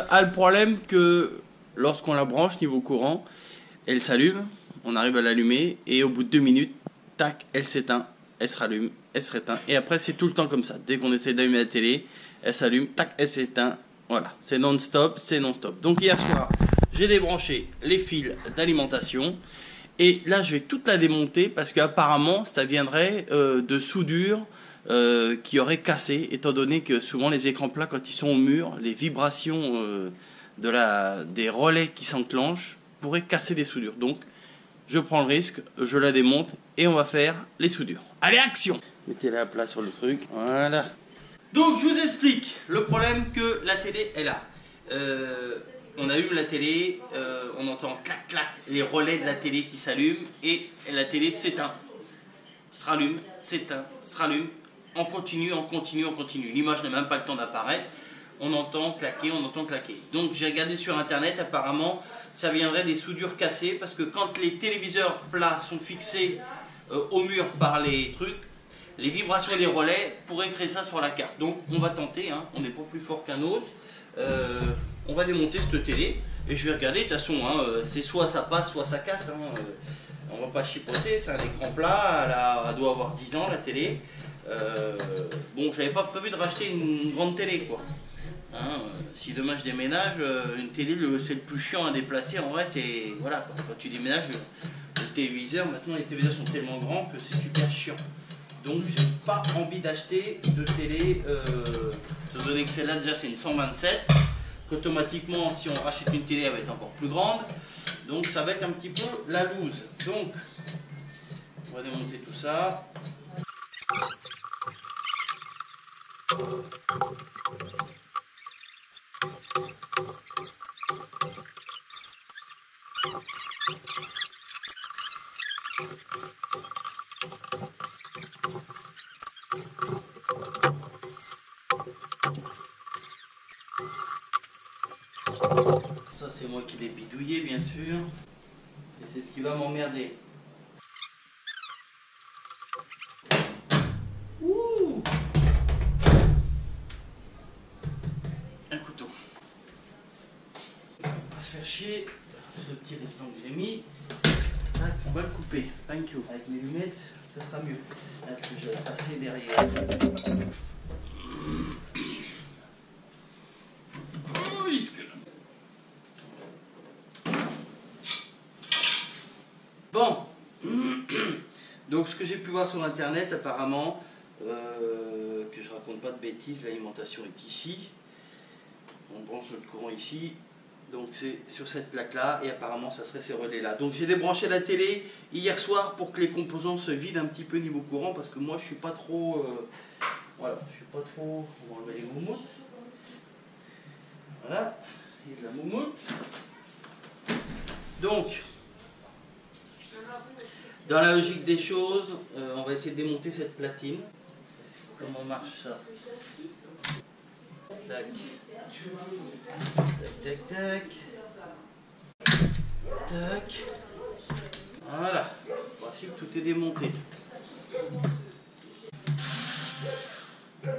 a le problème que lorsqu'on la branche niveau courant, elle s'allume, on arrive à l'allumer et au bout de 2 minutes, tac, elle s'éteint, elle se rallume, elle se réteint. Et après c'est tout le temps comme ça. Dès qu'on essaie d'allumer la télé, elle s'allume, tac, elle s'éteint. Voilà, c'est non-stop, c'est non-stop. Donc hier soir, j'ai débranché les fils d'alimentation. Et là, je vais toute la démonter parce qu'apparemment, ça viendrait de soudure qui aurait cassé, étant donné que souvent les écrans plats, quand ils sont au mur, les vibrations des relais qui s'enclenchent pourraient casser des soudures. Donc, je prends le risque, je la démonte et on va faire les soudures. Allez, action! Mettez-la à plat sur le truc. Voilà. Donc, je vous explique le problème que la télé est là. On allume la télé, on entend clac clac les relais de la télé qui s'allument et la télé s'éteint, se rallume, s'éteint, se rallume, on continue, on continue, on continue. L'image n'a même pas le temps d'apparaître, on entend claquer, on entend claquer. Donc j'ai regardé sur internet, apparemment ça viendrait des soudures cassées parce que quand les téléviseurs plats sont fixés au mur par les trucs, les vibrations des relais pourraient créer ça sur la carte. Donc on va tenter, hein, on n'est pas plus fort qu'un autre. On va démonter cette télé et je vais regarder. De toute façon, hein, c'est soit ça passe, soit ça casse. Hein, on va pas chipoter, c'est un écran plat, elle doit avoir 10 ans la télé. Bon, j'avais pas prévu de racheter une grande télé quoi. Hein, si demain je déménage, une télé c'est le plus chiant à déplacer. En vrai, c'est voilà quoi. Quand tu déménages, le téléviseur, maintenant les téléviseurs sont tellement grands que c'est super chiant. Donc j'ai pas envie d'acheter de télé, étant donné que celle-là déjà c'est une 127, qu'automatiquement si on rachète une télé elle va être encore plus grande, donc ça va être un petit peu la loose. Donc on va démonter tout ça. Ça c'est moi qui l'ai bidouillé bien sûr, et c'est ce qui va m'emmerder. Ouh, un couteau. On va pas se faire chier, ce petit restant que j'ai mis, on va le couper, thank you. Avec mes lunettes, ça sera mieux. Là, je vais passer derrière. Bon, donc ce que j'ai pu voir sur internet apparemment, que je raconte pas de bêtises, l'alimentation est ici, on branche notre courant ici, donc c'est sur cette plaque là et apparemment ça serait ces relais là. Donc j'ai débranché la télé hier soir pour que les composants se vident un petit peu niveau courant parce que moi je suis pas trop, voilà, je suis pas trop, on va enlever les moumoutes, voilà, il y a de la moumoute, donc dans la logique des choses, on va essayer de démonter cette platine. Comment marche ça? Tac. Tac, tac, tac. Tac. Voilà. En principe, tout est démonté. Toutes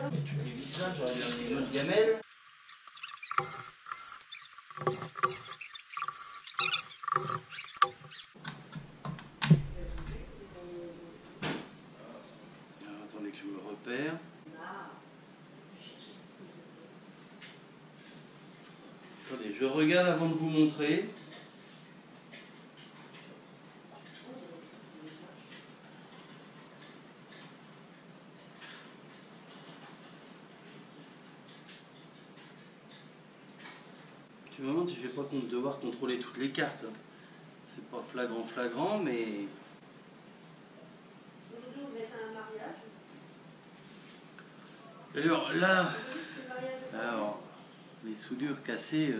les vis là, j'aurais une autre gamelle. Attendez que je me repère. Attendez, je regarde avant de vous montrer. Tu me demandes si je vais pas devoir contrôler toutes les cartes. C'est pas flagrant, mais... Alors là, les soudures cassées,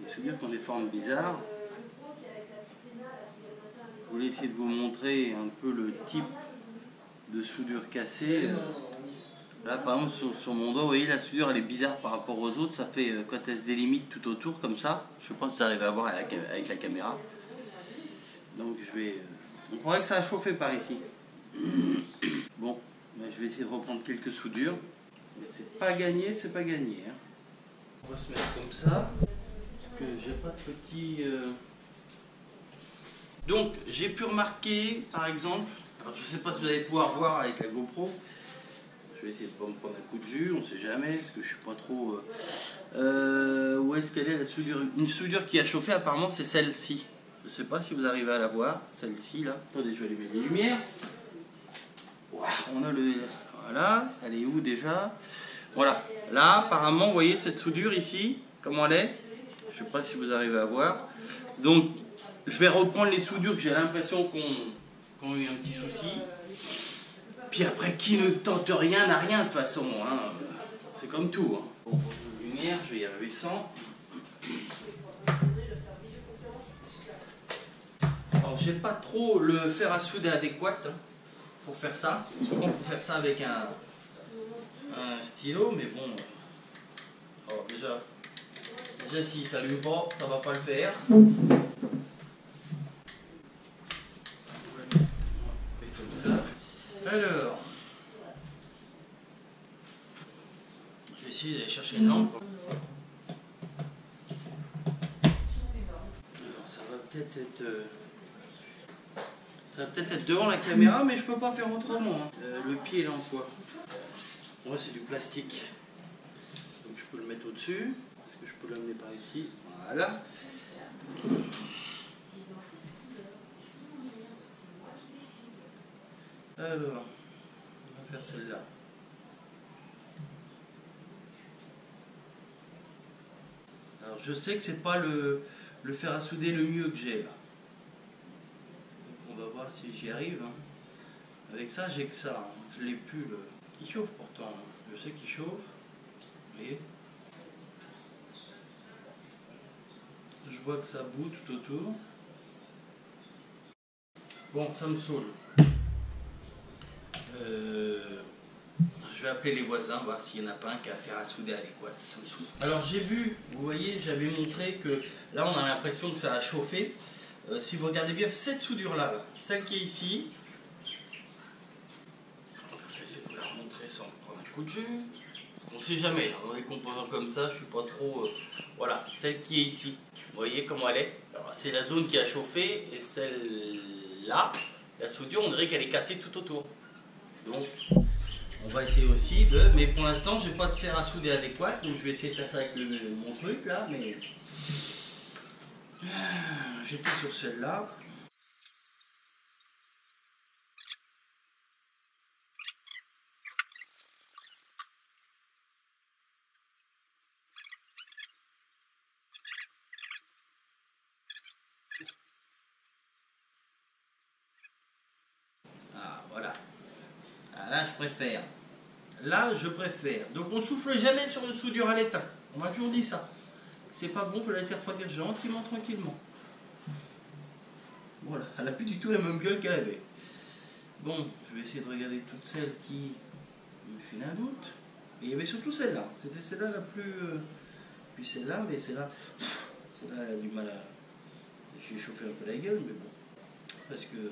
les soudures qui ont des formes bizarres. Je voulais essayer de vous montrer un peu le type de soudure cassée. Là par exemple sur mon doigt, vous voyez la soudure elle est bizarre par rapport aux autres, ça fait quand elle se délimite tout autour comme ça. Je sais pas si vous arrivez à voir avec la caméra. Donc je vais... on croirait que ça a chauffé par ici. Bon, ben, je vais essayer de reprendre quelques soudures. Mais c'est pas gagné, c'est pas gagné. Hein. va se mettre comme ça. Parce que j'ai pas de petit... Donc, j'ai pu remarquer, par exemple, alors je sais pas si vous allez pouvoir voir avec la GoPro, je vais essayer de pas me prendre un coup de jus, on sait jamais, parce que je suis pas trop... où est-ce qu'elle est la soudure? Une soudure qui a chauffé, apparemment, c'est celle-ci. Je sais pas si vous arrivez à la voir, celle-ci, là. Attendez, je vais allumer les lumières. Wow, on a le... Voilà, elle est où déjà? Voilà, là, apparemment, vous voyez cette soudure ici, comment elle est? Je sais pas si vous arrivez à voir. Donc, je vais reprendre les soudures que j'ai l'impression qu'on a eu un petit souci. Puis après, qui ne tente rien n'a rien de toute façon. Hein. C'est comme tout. Hein. Bon, lumière, je vais y arriver sans. Alors, j'ai pas trop le fer à souder adéquat hein, pour faire ça. Souvent, il faut faire ça avec un stylo, mais bon. Alors, déjà si ça s'allume pas, ça va pas le faire. Alors, je vais essayer d'aller chercher une lampe. Alors, ça va peut-être être devant la caméra, mais je peux pas faire autrement. Hein. Le pied là en quoi? Ouais, c'est du plastique. Donc je peux le mettre au-dessus. Est-ce que je peux l'amener par ici? Voilà. Alors, on va faire celle-là. Alors je sais que c'est pas le fer à souder le mieux que j'ai là. Donc on va voir si j'y arrive. Hein. Avec ça, j'ai que ça. Hein. Je l'ai plus. Il chauffe pourtant. Hein. Je sais qu'il chauffe. Vous voyez? Je vois que ça bout tout autour. Bon, ça me saoule. Je vais appeler les voisins, voir s'il n'y en a pas un qui a un fer à souder adéquat. Ça me saoule. Alors j'ai vu, vous voyez, j'avais montré que là on a l'impression que ça a chauffé. Si vous regardez bien cette soudure là, celle qui est ici, je vais essayer de vous la remontrer sans prendre un coup de jus. On ne sait jamais, dans les composants comme ça, je suis pas trop... voilà, celle qui est ici, vous voyez comment elle est. C'est la zone qui a chauffé et celle-là, la soudure, on dirait qu'elle est cassée tout autour. Donc, on va essayer aussi de... Mais pour l'instant, je n'ai pas de fer à souder adéquat, donc je vais essayer de faire ça avec mon truc là, mais... J'étais sur celle-là. Ah, voilà. Ah, là, je préfère. Là, je préfère. Donc, on souffle jamais sur une soudure à l'étain. On m'a toujours dit ça. C'est pas bon, il faut la laisser refroidir gentiment, tranquillement. Voilà, elle n'a plus du tout la même gueule qu'elle avait. Bon, je vais essayer de regarder toutes celles qui me font un doute. Et il y avait surtout celle-là. C'était celle-là la plus... Puis celle-là, mais celle-là... Celle-là, elle a du mal à... J'ai chauffé un peu la gueule, mais bon. Parce que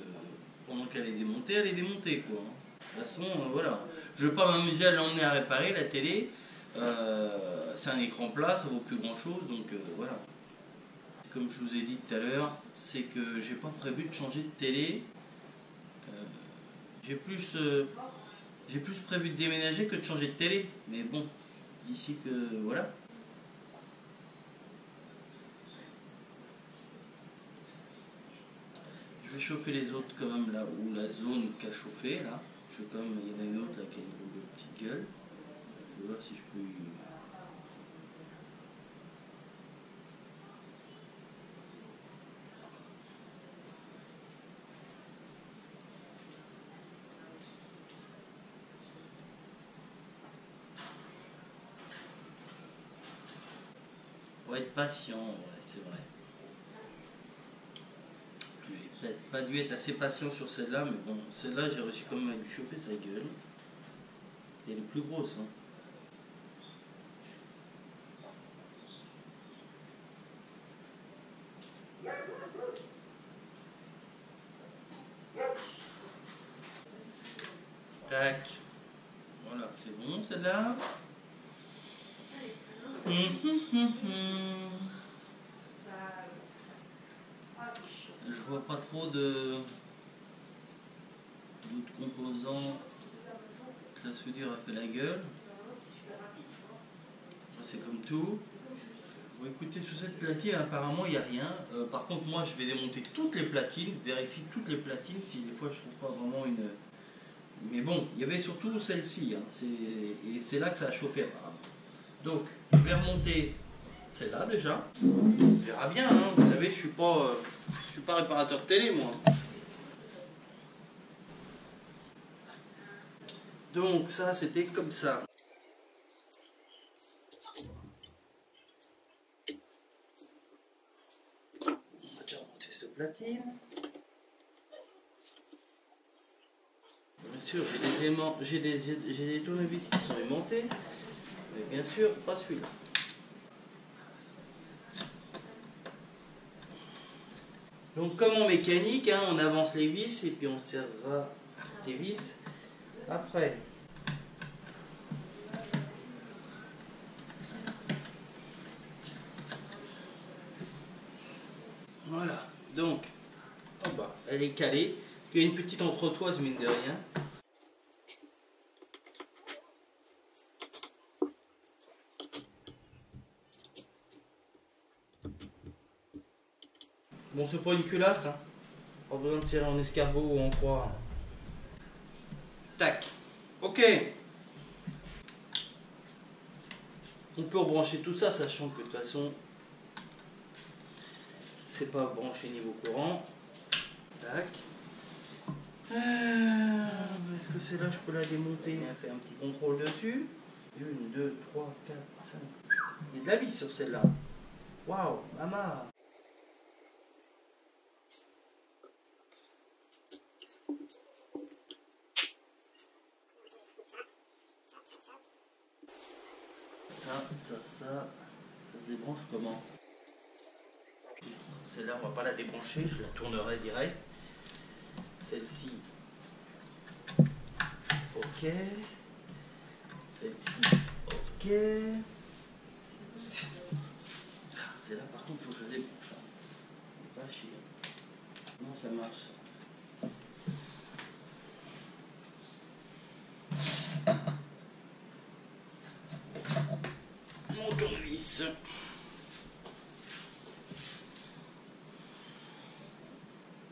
pendant qu'elle est démontée, quoi. De toute façon, voilà. Je ne veux pas m'amuser à l'emmener à réparer, la télé. C'est un écran plat, ça vaut plus grand-chose, donc voilà. Comme je vous ai dit tout à l'heure, c'est que j'ai pas prévu de changer de télé. J'ai plus prévu de déménager que de changer de télé. Mais bon, d'ici que... voilà. Je vais chauffer les autres quand même là où la zone qui a chauffé là. Je vais quand même, il y en a une autre là qui a une petite gueule. Je vais voir si je peux y... Faut être patient, ouais, c'est vrai. J'ai peut-être pas dû être assez patient sur celle-là, mais bon, celle-là j'ai réussi quand même à lui chauffer sa gueule. Et elle est plus grosse, hein. Tac. Voilà, c'est bon celle-là. Je vois pas trop d'autres composants. La soudure a fait la gueule. Ça c'est comme tout. Bon, écoutez, sur cette platine, apparemment il n'y a rien. Par contre, moi je vais démonter toutes les platines, vérifier toutes les platines si des fois je trouve pas vraiment une. Mais bon, il y avait surtout celle-ci, hein. Et c'est là que ça a chauffé apparemment. Donc, je vais remonter celle-là déjà. On verra bien, hein. Vous savez, je suis pas réparateur de télé, moi. Donc, ça, c'était comme ça. On va déjà remonter cette platine. Bien sûr, j'ai des tournevis qui sont aimantés, mais bien sûr, pas celui-là. Donc, comme en mécanique, hein, on avance les vis et puis on serrera les vis après. Voilà, donc, oh bah, elle est calée. Il y a une petite entretoise, mine de rien. Bon, c'est pas une culasse, hein. Pas besoin de tirer en escargot ou en croix. Tac. Ok. On peut rebrancher tout ça, sachant que de toute façon, c'est pas branché niveau courant. Tac. Est-ce que c'est là je peux la démonter? On a fait un petit contrôle dessus. 1, 2, 3, 4, 5. Il y a de la vis sur celle-là. Waouh, maman. Ça se débranche comment? Celle-là, on va pas la débrancher, je la tournerai direct. Celle-ci, ok. Celle-ci, ok. Celle-là, par contre, il faut que je la débranche. Pas chier. Non, ça marche. Mon tournevis.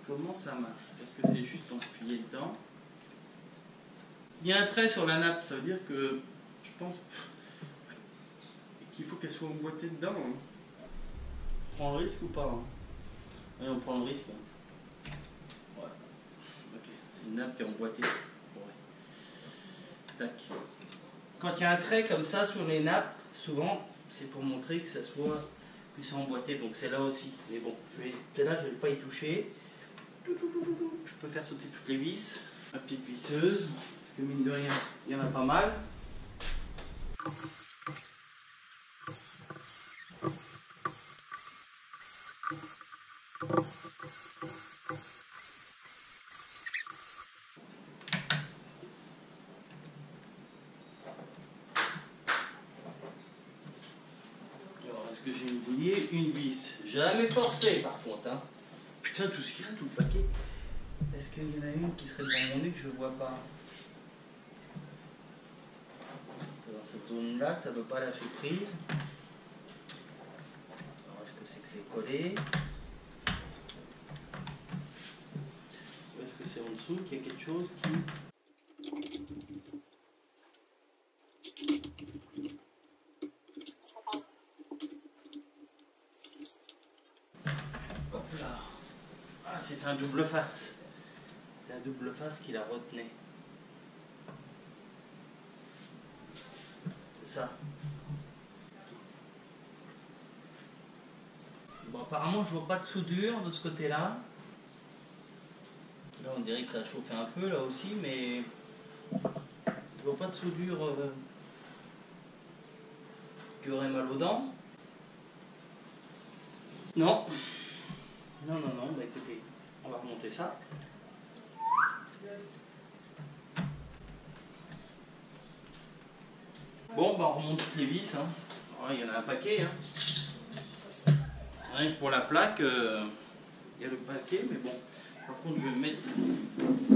Comment ça marche? Est-ce que c'est juste enfiler dedans? Il y a un trait sur la nappe, ça veut dire que je pense qu'il faut qu'elle soit emboîtée dedans. Hein. On prend le risque ou pas? Hein? Oui, on prend le risque. Hein. Ouais. Ok, c'est une nappe qui est emboîtée. Ouais. Tac. Quand il y a un trait comme ça sur les nappes, souvent c'est pour montrer que ça soit plus emboîté. Donc c'est là aussi. Mais bon, celle-là je ne vais pas y toucher. Je peux faire sauter toutes les vis. Ma petite visseuse, parce que mine de rien, il y en a pas mal. Alors, est-ce que j'ai oublié une vis? Jamais forcé par contre. Hein. Putain, tout ce qu'il y a, tout le paquet. Est-ce qu'il y en a une qui serait dans mon nez que je ne vois pas? C'est dans cette zone-là que ça ne veut pas lâcher prise. Alors, est-ce que c'est collé? Ou est-ce que c'est en dessous qu'il y a quelque chose qui... Hop là. Ah, c'est un double face. C'est un double face qui la retenait. C'est ça. Bon, apparemment, je vois pas de soudure de ce côté-là. Là, on dirait que ça a chauffé un peu, là aussi, mais je vois pas de soudure qui aurait mal aux dents. Non. Non, bah écoutez, on va remonter ça. Bon, bah on remonte toutes les vis. Hein. il y en a un paquet. Hein. Rien que pour la plaque, il y a le paquet, mais bon. Par contre, je vais me mettre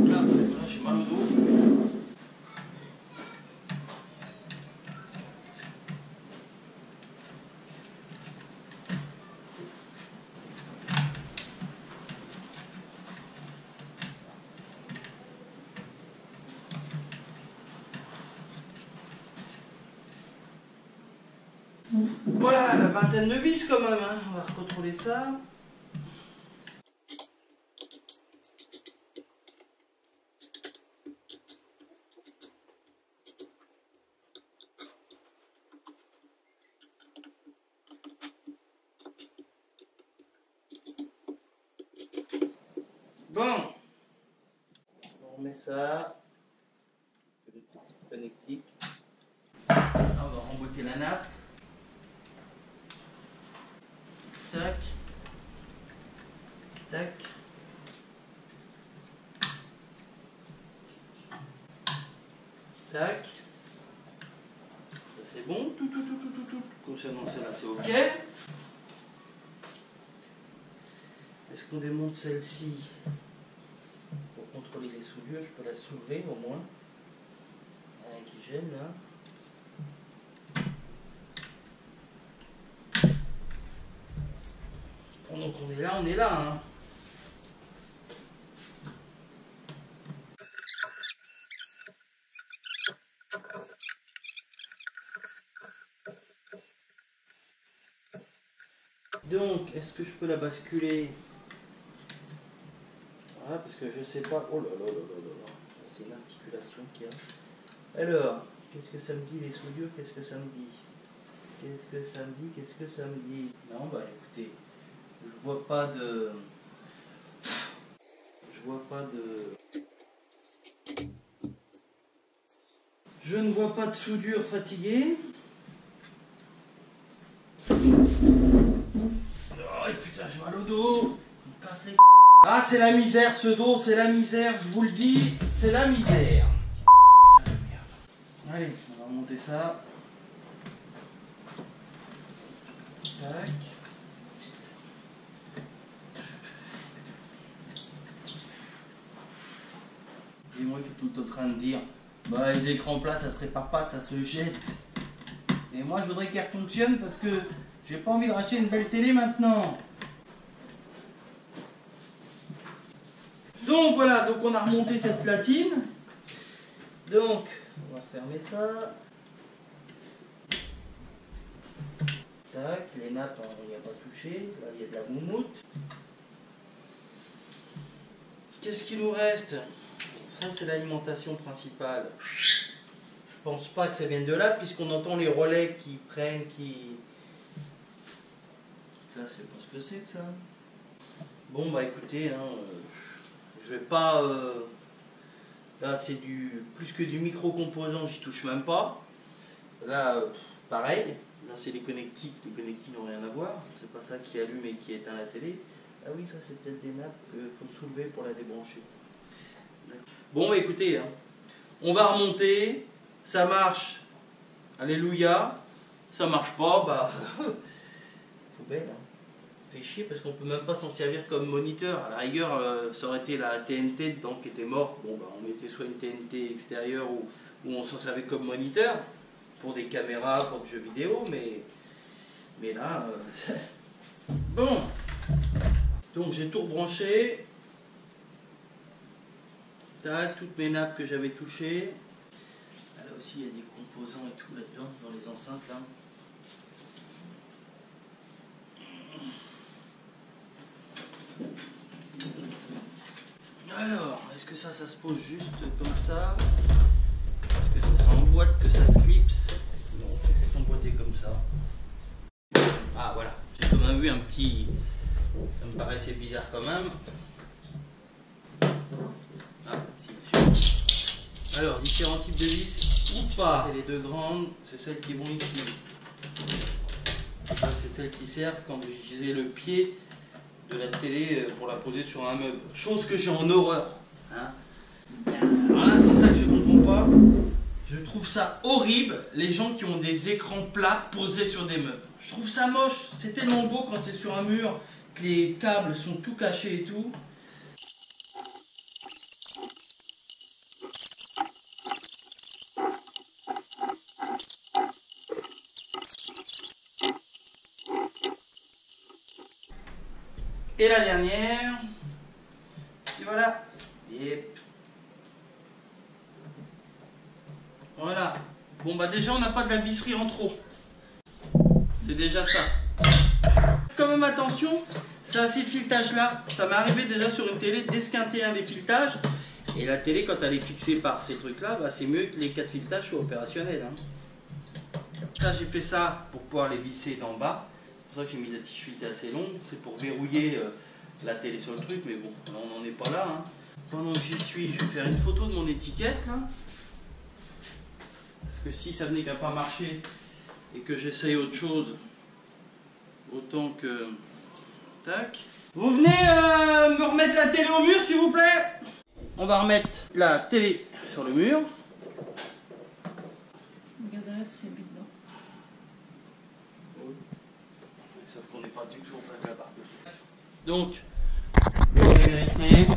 là, parce que là, j'ai mal au dos. Voilà, la vingtaine de vis quand même, hein. On va recontrôler ça. Bon, on remet ça. Le petit connectique. On va remboîter la nappe. Tac, tac, tac. Ça c'est bon, tout. Concernant celle-là, c'est ok. Est-ce qu'on démonte celle-ci pour contrôler les soudures? Je peux la soulever au moins. Rien qui gêne là. Donc on est là, hein. Donc, est-ce que je peux la basculer? Voilà, parce que je sais pas. Oh là là là là là. C'est l'articulation qu'il y a. Alors, qu'est-ce que ça me dit les soudures? Qu'est-ce que ça me dit? Qu'est-ce que ça me dit? Qu'est-ce que ça me dit? Non, bah écoutez. Je vois pas de... Je ne vois pas de soudure fatiguée. Oh putain, j'ai mal au dos. On me casse les... Ah, c'est la misère ce dos, c'est la misère, je vous le dis, c'est la misère. Putain de merde. Allez, on va remonter ça. Tac. Et moi qui est tout en train de dire, bah les écrans plats ça se répare pas, ça se jette. Et moi je voudrais qu'elle fonctionne parce que j'ai pas envie de racheter une belle télé maintenant. Donc voilà, donc on a remonté cette platine. Donc on va fermer ça. Tac, les nappes on n'y a pas touché, là il y a de la moumoute. Qu'est-ce qu'il nous reste? Ça c'est l'alimentation principale. Je pense pas que ça vienne de là puisqu'on entend les relais qui prennent, qui... Ça c'est pas ce que c'est que ça. Bon bah écoutez, hein, je vais pas... Là c'est du plus que du micro-composant, j'y touche même pas. Là pareil, là c'est les connectiques n'ont rien à voir. C'est pas ça qui allume et qui éteint la télé. Ah oui, ça c'est peut-être des nappes qu'il faut soulever pour la débrancher. Bon bah écoutez, hein, on va remonter, ça marche, alléluia, ça marche pas, bah poubelle, hein. Fait chier parce qu'on peut même pas s'en servir comme moniteur. À la rigueur, ça aurait été la TNT dedans qui était morte. Bon bah on mettait soit une TNT extérieure ou on s'en servait comme moniteur pour des caméras, pour des jeux vidéo, mais là, bon. Donc j'ai tout rebranché. Tac, toutes mes nappes que j'avais touchées. Là aussi il y a des composants et tout là-dedans, dans les enceintes là. Alors, est-ce que ça se pose juste comme ça? Est-ce que ça s'emboîte, que ça se clipse? Non, c'est juste emboîté comme ça. Ah voilà, j'ai quand même vu un petit... Ça me paraissait bizarre quand même. Ah, si. Alors, différents types de vis ou pas. C'est les deux grandes, c'est celles qui vont ici. C'est celles qui servent quand j'utilisais le pied de la télé pour la poser sur un meuble. Chose que j'ai en horreur. Hein. Alors là, c'est ça que je comprends pas. Je trouve ça horrible, les gens qui ont des écrans plats posés sur des meubles. Je trouve ça moche, c'est tellement beau quand c'est sur un mur, que les câbles sont tout cachés et tout. Et la dernière, et voilà. Yep. Voilà. Bon bah déjà on n'a pas de la visserie en trop. C'est déjà ça. Quand même attention, c'est à ces filetages là. Ça m'est arrivé déjà sur une télé d'esquinter un des filetages. Et la télé quand elle est fixée par ces trucs là, bah, c'est mieux que les 4 filetages soient opérationnels. Hein. Là j'ai fait ça pour pouvoir les visser d'en bas. C'est pour ça que j'ai mis la tige filetée assez longue. C'est pour verrouiller la télé sur le truc. Mais bon, là, on n'en est pas là. Hein. Pendant que j'y suis, je vais faire une photo de mon étiquette là. Parce que si ça venait qu'à pas marcher et que j'essaye autre chose, autant que... Tac. Vous venez me remettre la télé au mur s'il vous plaît. On va remettre la télé sur le mur. Regardez, c'est mis dedans. Sauf qu'on n'est pas du tout en face là-bas. Donc, la vérité...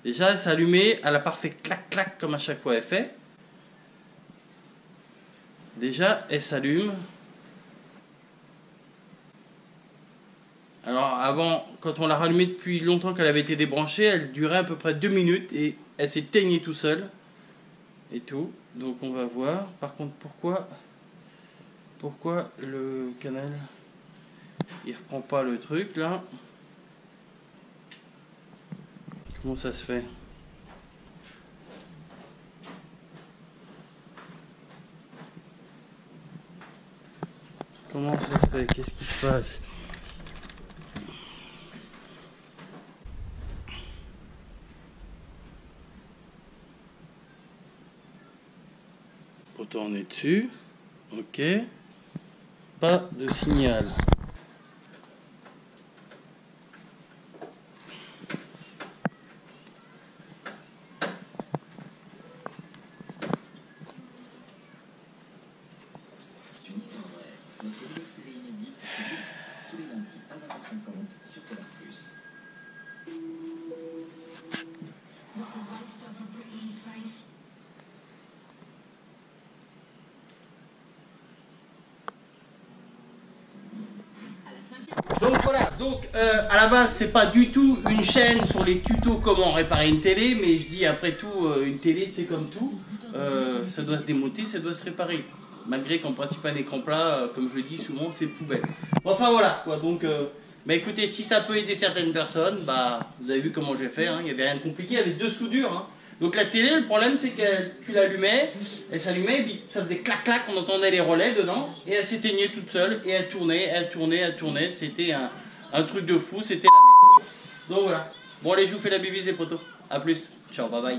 Déjà elle s'est allumée, elle a pas fait clac clac comme à chaque fois elle fait. Déjà elle s'allume. Alors avant, quand on l'a rallumée depuis longtemps qu'elle avait été débranchée, elle durait à peu près 2 minutes et elle s'est éteignée tout seul. Et tout. Donc on va voir. Par contre pourquoi le canal il reprend pas le truc là? Comment ça se fait? Comment ça se fait? Qu'est-ce qui se passe? Pourtant on est dessus. Ok. Pas de signal. Notre nouvelle série inédite, Zip, tous les lundis à 20h50 sur Polar Plus. Donc voilà, à la base c'est pas du tout une chaîne sur les tutos comment réparer une télé, mais je dis après tout une télé c'est comme tout, ça doit se démonter, ça doit se réparer. Malgré qu'en principe un écran plat, comme je le dis souvent, c'est poubelle. Enfin voilà quoi, donc bah écoutez, si ça peut aider certaines personnes, bah vous avez vu comment j'ai fait, hein, il n'y avait rien de compliqué, il y avait 2 soudures. Hein. Donc la télé, le problème c'est que tu l'allumais, elle s'allumait, et puis ça faisait clac clac, on entendait les relais dedans, et elle s'éteignait toute seule, et elle tournait, c'était un truc de fou, c'était la merde. Donc voilà. Bon allez, je vous fais la bibise les potos, à plus, ciao, bye bye.